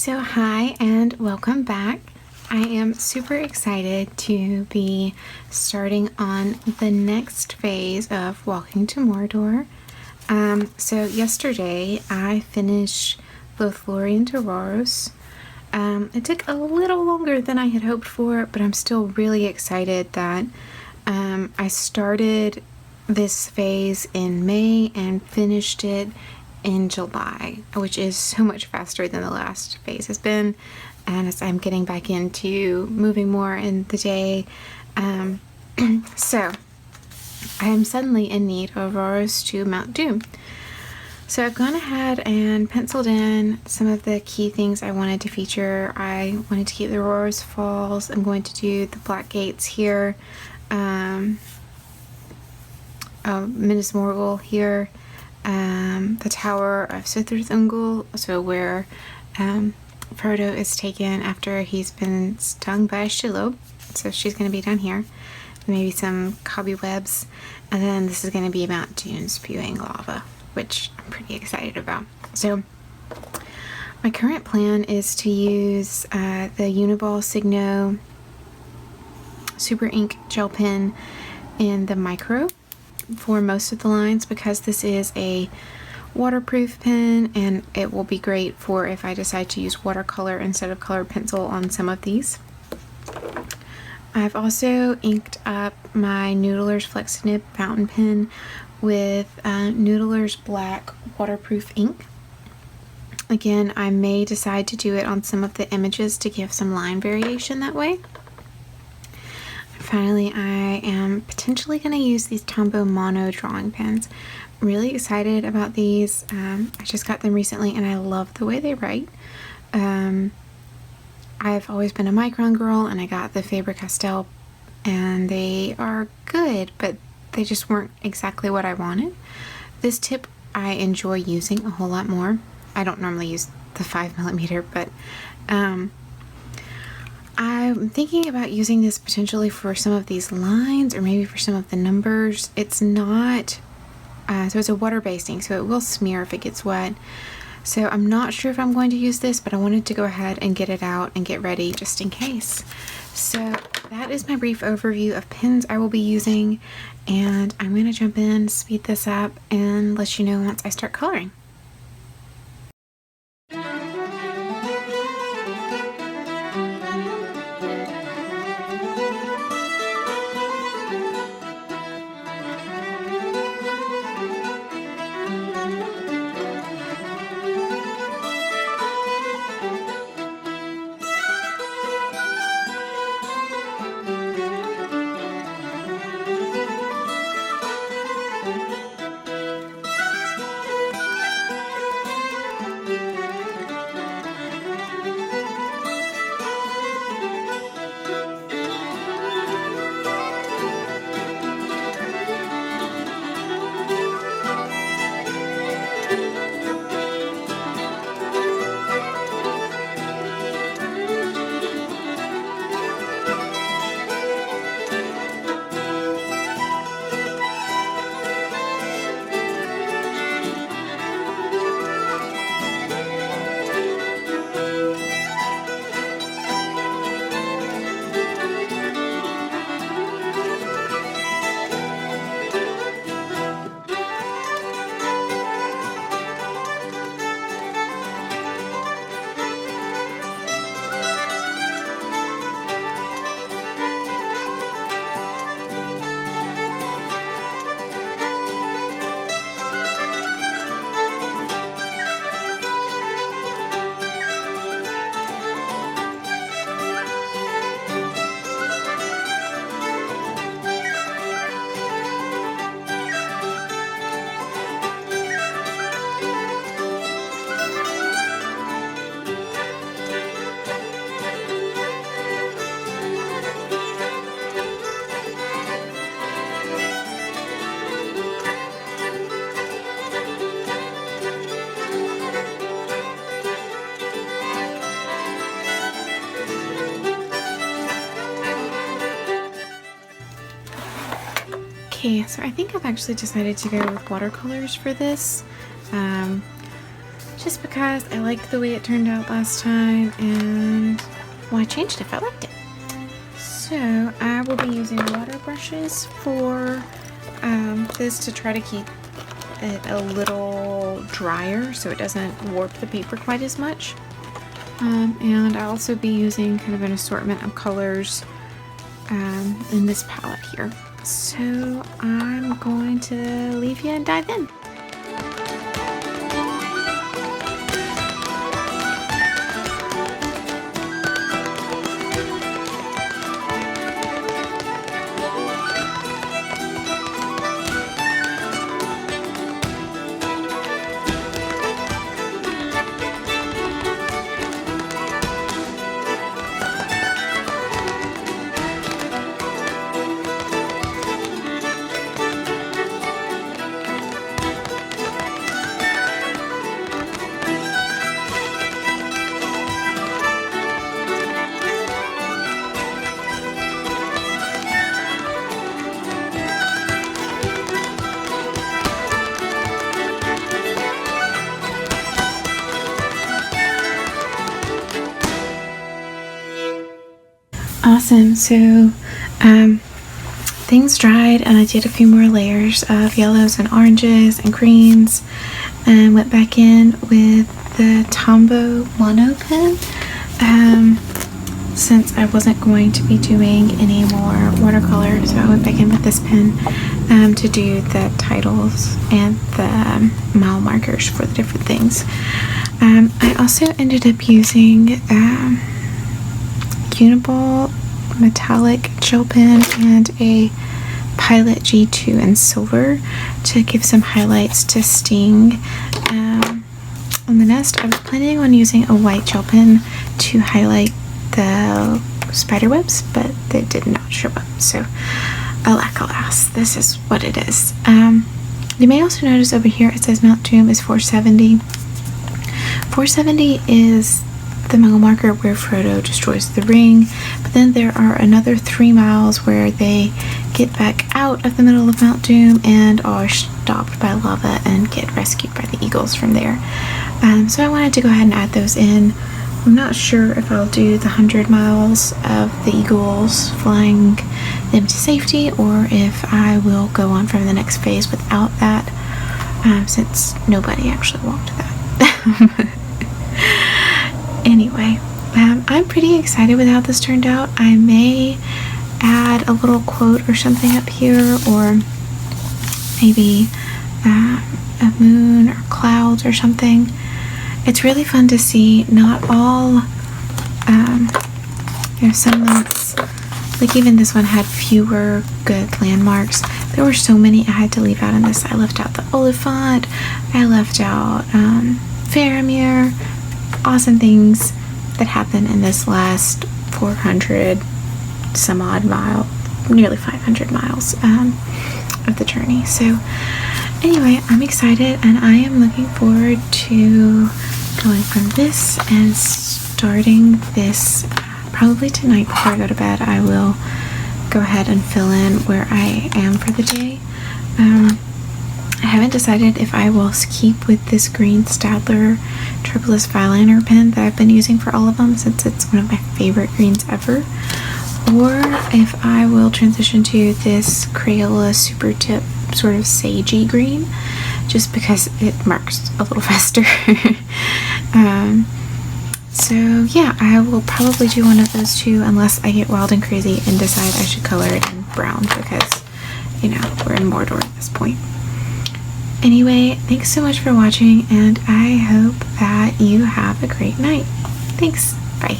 So hi and welcome back. I am super excited to be starting on the next phase of walking to Mordor. So yesterday I finished Lothlorien to Rauros. It took a little longer than I had hoped for, but I'm still really excited that I started this phase in May and finished it in July, which is so much faster than the last phase has been. And as I'm getting back into moving more in the day, so I am suddenly in need of Rauros to Mount Doom. So I've gone ahead and penciled in some of the key things I wanted to feature. I wanted to keep the Rauros Falls. I'm going to do the Black Gates here, Minas Morgul here, the Tower of Sithirthungul, so where Frodo is taken after he's been stung by a Shelob. So she's going to be down here. Maybe some cobwebs. And then this is going to be Mount Doom spewing lava, which I'm pretty excited about. So my current plan is to use the Uniball Super Ink gel pen in the micro for most of the lines, because this is a waterproof pen and it will be great for if I decide to use watercolor instead of colored pencil on some of these. I've also inked up my Noodler's Flexinib fountain pen with Noodler's black waterproof ink. Again, I may decide to do it on some of the images to give some line variation that way. Finally, I am potentially going to use these Tombow Mono drawing pens. I'm really excited about these. I just got them recently and I love the way they write. I've always been a Micron girl and I got the Faber-Castell and they are good, but they just weren't exactly what I wanted. This tip I enjoy using a whole lot more. I don't normally use the 5mm, but I'm thinking about using this potentially for some of these lines or maybe for some of the numbers. It's not, so it's a water-based ink, so it will smear if it gets wet. So I'm not sure if I'm going to use this, but I wanted to go ahead and get it out and get ready just in case. So that is my brief overview of pens I will be using, and I'm going to jump in, speed this up, and let you know once I start coloring. Okay, so I think I've actually decided to go with watercolors for this. just because I liked the way it turned out last time, and well, I changed if I liked it. So I will be using water brushes for this to try to keep it a little drier so it doesn't warp the paper quite as much. And I'll also be using kind of an assortment of colors in this palette here. So I'm going to leave you and dive in. Awesome, so things dried and I did a few more layers of yellows and oranges and greens and went back in with the Tombow mono pen since I wasn't going to be doing any more watercolor, so I went back in with this pen to do the titles and the mile markers for the different things. I also ended up using Uniball metallic gel pen and a Pilot G2 in silver to give some highlights to Sting on the nest. I was planning on using a white gel pen to highlight the spider webs, but they did not show up, so alas, this is what it is. You may also notice over here it says Mount Doom is 470. 470 is the mile marker where Frodo destroys the ring, but then there are another 3 miles where they get back out of the middle of Mount Doom and are stopped by lava and get rescued by the eagles from there. So I wanted to go ahead and add those in. I'm not sure if I'll do the 100 miles of the eagles flying them to safety, or if I will go on from the next phase without that, since nobody actually walked that. Anyway, I'm pretty excited with how this turned out. I may add a little quote or something up here, or maybe a moon or clouds or something. It's really fun to see not all, some months, like even this one had fewer good landmarks. There were so many I had to leave out in this. I left out the Oliphant, I left out Faramir. Awesome things that happen in this last 400 some odd mile, nearly 500 miles of the journey. So anyway, I'm excited and I am looking forward to going from this and starting this probably tonight before I go to bed. I will go ahead and fill in where I am for the day. I haven't decided if I will keep with this green Staedtler Triple-S Fineliner pen that I've been using for all of them, since it's one of my favorite greens ever, or if I will transition to this Crayola Super Tip sort of sagey green, just because it marks a little faster. So yeah, I will probably do one of those two unless I get wild and crazy and decide I should color it in brown, because, we're in Mordor at this point. Anyway, thanks so much for watching, and I hope that you have a great night. Thanks. Bye.